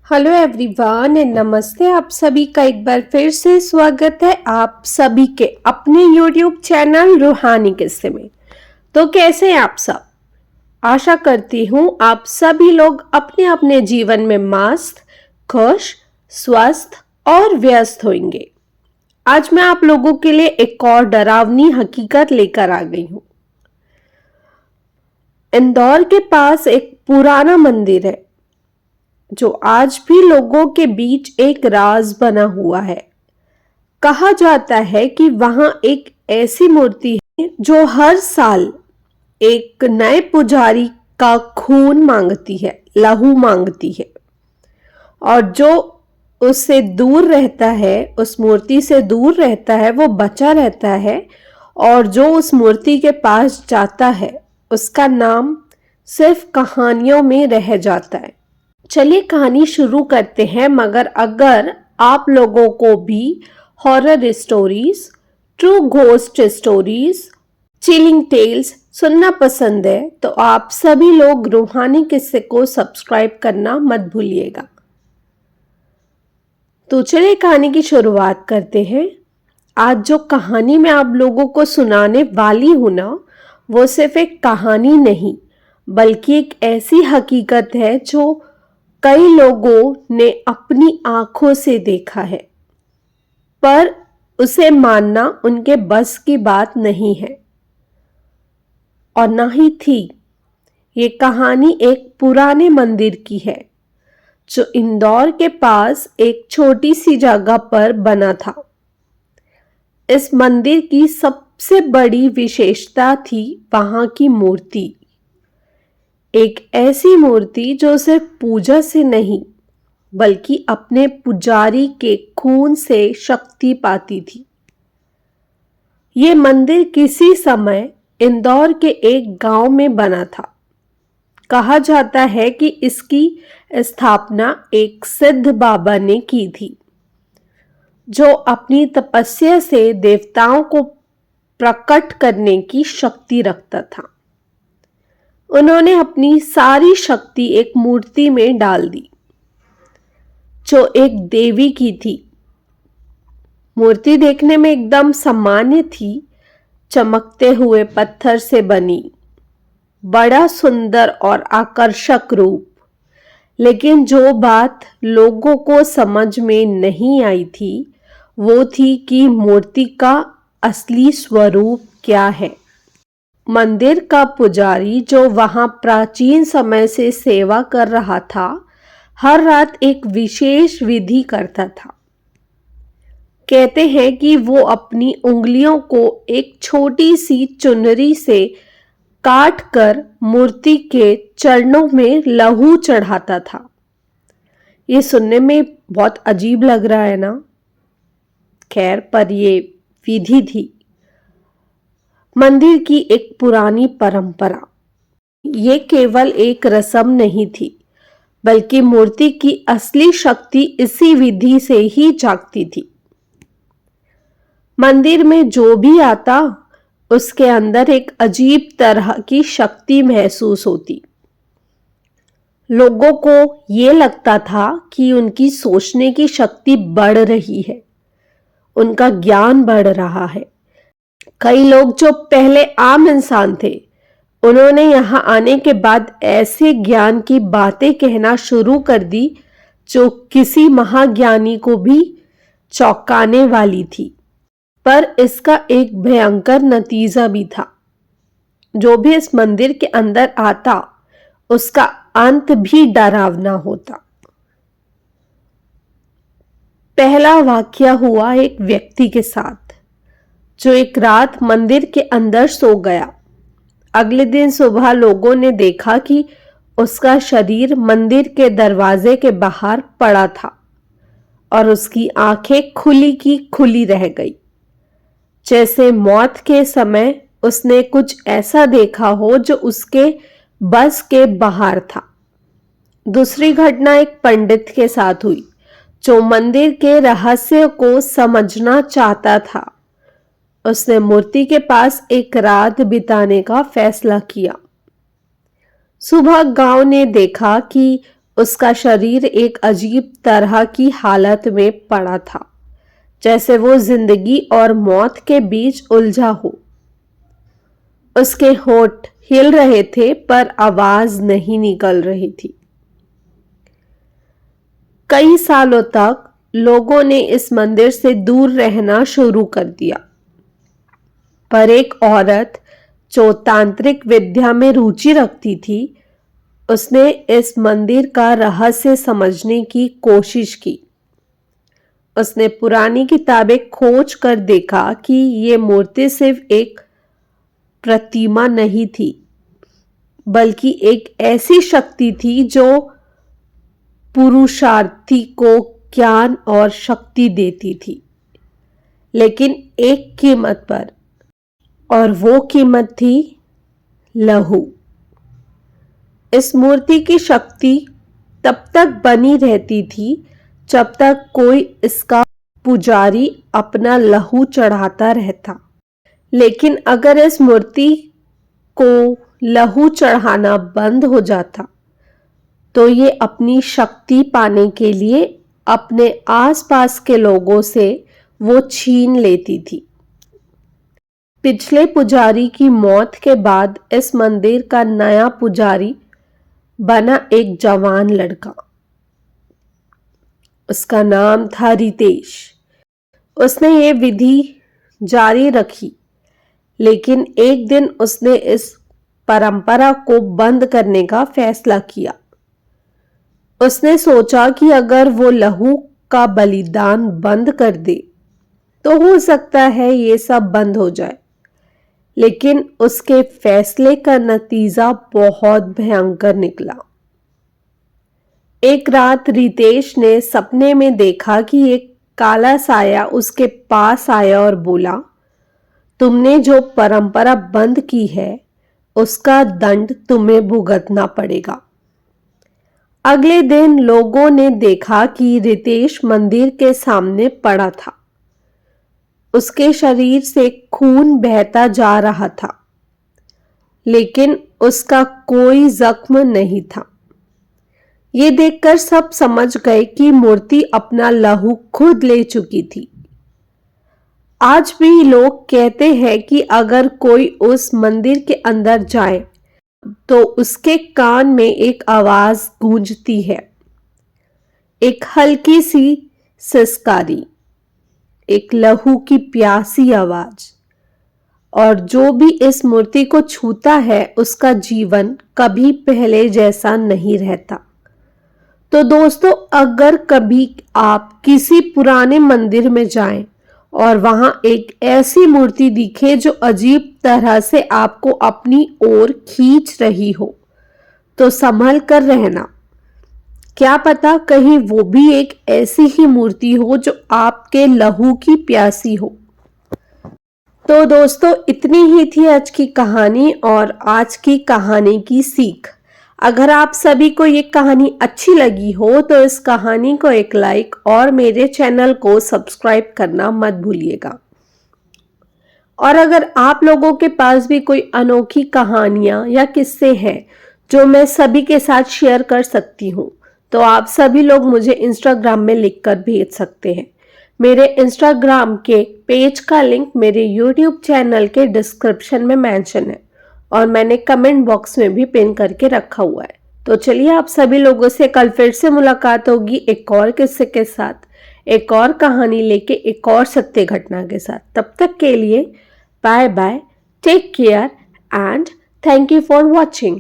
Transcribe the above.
Hello everyone and नमस्ते। आप सभी का एक बार फिर से स्वागत है आप सभी के अपने यूट्यूब चैनल रूहानी किस्से में। तो कैसे हैं आप सब? आशा करती हूँ आप सभी लोग अपने अपने जीवन में मस्त, खुश, स्वस्थ और व्यस्त होंगे। आज मैं आप लोगों के लिए एक और डरावनी हकीकत लेकर आ गई हूँ। इंदौर के पास एक पुराना मंदिर है जो आज भी लोगों के बीच एक राज बना हुआ है। कहा जाता है कि वहां एक ऐसी मूर्ति है जो हर साल एक नए पुजारी का खून मांगती है, लहू मांगती है, और जो उससे दूर रहता है, उस मूर्ति से दूर रहता है, वो बचा रहता है, और जो उस मूर्ति के पास जाता है उसका नाम सिर्फ कहानियों में रह जाता है। चलिए कहानी शुरू करते हैं। मगर अगर आप लोगों को भी horror stories, true ghost stories, chilling tales सुनना पसंद है तो आप सभी लोग रूहानी किस्से को सब्सक्राइब करना मत भूलिएगा। तो चलिए कहानी की शुरुआत करते हैं। आज जो कहानी मैं आप लोगों को सुनाने वाली हूं ना, वो सिर्फ एक कहानी नहीं बल्कि एक ऐसी हकीकत है जो कई लोगों ने अपनी आंखों से देखा है, पर उसे मानना उनके बस की बात नहीं है और ना ही थी। ये कहानी एक पुराने मंदिर की है जो इंदौर के पास एक छोटी सी जगह पर बना था। इस मंदिर की सबसे बड़ी विशेषता थी वहां की मूर्ति। एक ऐसी मूर्ति जो सिर्फ पूजा से नहीं बल्कि अपने पुजारी के खून से शक्ति पाती थी। ये मंदिर किसी समय इंदौर के एक गांव में बना था। कहा जाता है कि इसकी स्थापना एक सिद्ध बाबा ने की थी जो अपनी तपस्या से देवताओं को प्रकट करने की शक्ति रखता था। उन्होंने अपनी सारी शक्ति एक मूर्ति में डाल दी जो एक देवी की थी। मूर्ति देखने में एकदम सामान्य थी, चमकते हुए पत्थर से बनी, बड़ा सुंदर और आकर्षक रूप। लेकिन जो बात लोगों को समझ में नहीं आई थी वो थी कि मूर्ति का असली स्वरूप क्या है। मंदिर का पुजारी जो वहां प्राचीन समय से सेवा कर रहा था, हर रात एक विशेष विधि करता था। कहते हैं कि वो अपनी उंगलियों को एक छोटी सी चुनरी से काट कर मूर्ति के चरणों में लहू चढ़ाता था। ये सुनने में बहुत अजीब लग रहा है ना? खैर, पर ये विधि थी मंदिर की एक पुरानी परंपरा। ये केवल एक रस्म नहीं थी बल्कि मूर्ति की असली शक्ति इसी विधि से ही जागती थी। मंदिर में जो भी आता उसके अंदर एक अजीब तरह की शक्ति महसूस होती। लोगों को ये लगता था कि उनकी सोचने की शक्ति बढ़ रही है, उनका ज्ञान बढ़ रहा है। कई लोग जो पहले आम इंसान थे, उन्होंने यहाँ आने के बाद ऐसे ज्ञान की बातें कहना शुरू कर दी जो किसी महाज्ञानी को भी चौंकाने वाली थी। पर इसका एक भयंकर नतीजा भी था। जो भी इस मंदिर के अंदर आता उसका अंत भी डरावना होता। पहला वाकया हुआ एक व्यक्ति के साथ जो एक रात मंदिर के अंदर सो गया। अगले दिन सुबह लोगों ने देखा कि उसका शरीर मंदिर के दरवाजे के बाहर पड़ा था और उसकी आंखें खुली की खुली रह गई, जैसे मौत के समय उसने कुछ ऐसा देखा हो जो उसके बस के बाहर था। दूसरी घटना एक पंडित के साथ हुई जो मंदिर के रहस्य को समझना चाहता था। उसने मूर्ति के पास एक रात बिताने का फैसला किया। सुबह गांव ने देखा कि उसका शरीर एक अजीब तरह की हालत में पड़ा था, जैसे वो जिंदगी और मौत के बीच उलझा हो। उसके होंठ हिल रहे थे पर आवाज नहीं निकल रही थी। कई सालों तक लोगों ने इस मंदिर से दूर रहना शुरू कर दिया, पर एक औरत जो तांत्रिक विद्या में रुचि रखती थी, उसने इस मंदिर का रहस्य समझने की कोशिश की। उसने पुरानी किताबें खोज कर देखा कि ये मूर्ति सिर्फ एक प्रतिमा नहीं थी, बल्कि एक ऐसी शक्ति थी जो पुरुषार्थी को ज्ञान और शक्ति देती थी, लेकिन एक कीमत पर, और वो कीमत थी लहू। इस मूर्ति की शक्ति तब तक बनी रहती थी जब तक कोई इसका पुजारी अपना लहू चढ़ाता रहता, लेकिन अगर इस मूर्ति को लहू चढ़ाना बंद हो जाता तो ये अपनी शक्ति पाने के लिए अपने आसपास के लोगों से वो छीन लेती थी। पिछले पुजारी की मौत के बाद इस मंदिर का नया पुजारी बना एक जवान लड़का। उसका नाम था रितेश। उसने ये विधि जारी रखी, लेकिन एक दिन उसने इस परंपरा को बंद करने का फैसला किया। उसने सोचा कि अगर वो लहू का बलिदान बंद कर दे तो हो सकता है ये सब बंद हो जाए, लेकिन उसके फैसले का नतीजा बहुत भयंकर निकला। एक रात रितेश ने सपने में देखा कि एक काला साया उसके पास आया और बोला, तुमने जो परंपरा बंद की है उसका दंड तुम्हें भुगतना पड़ेगा। अगले दिन लोगों ने देखा कि रितेश मंदिर के सामने पड़ा था। उसके शरीर से खून बहता जा रहा था, लेकिन उसका कोई जख्म नहीं था। ये देखकर सब समझ गए कि मूर्ति अपना लहू खुद ले चुकी थी। आज भी लोग कहते हैं कि अगर कोई उस मंदिर के अंदर जाए तो उसके कान में एक आवाज गूंजती है, एक हल्की सी सिसकारी, एक लहू की प्यासी आवाज, और जो भी इस मूर्ति को छूता है उसका जीवन कभी पहले जैसा नहीं रहता। तो दोस्तों, अगर कभी आप किसी पुराने मंदिर में जाएं और वहां एक ऐसी मूर्ति दिखे जो अजीब तरह से आपको अपनी ओर खींच रही हो, तो संभल कर रहना। क्या पता कहीं वो भी एक ऐसी ही मूर्ति हो जो आपके लहू की प्यासी हो। तो दोस्तों, इतनी ही थी आज की कहानी और आज की कहानी की सीख। अगर आप सभी को ये कहानी अच्छी लगी हो तो इस कहानी को एक लाइक और मेरे चैनल को सब्सक्राइब करना मत भूलिएगा। और अगर आप लोगों के पास भी कोई अनोखी कहानियां या किस्से हैं जो मैं सभी के साथ शेयर कर सकती हूँ, तो आप सभी लोग मुझे इंस्टाग्राम में लिखकर भेज सकते हैं। मेरे इंस्टाग्राम के पेज का लिंक मेरे यूट्यूब चैनल के डिस्क्रिप्शन में मेंशन है और मैंने कमेंट बॉक्स में भी पिन करके रखा हुआ है। तो चलिए, आप सभी लोगों से कल फिर से मुलाकात होगी एक और किस्से के साथ, एक और कहानी लेके, एक और सत्य घटना के साथ। तब तक के लिए bye bye, take care and thank you for watching.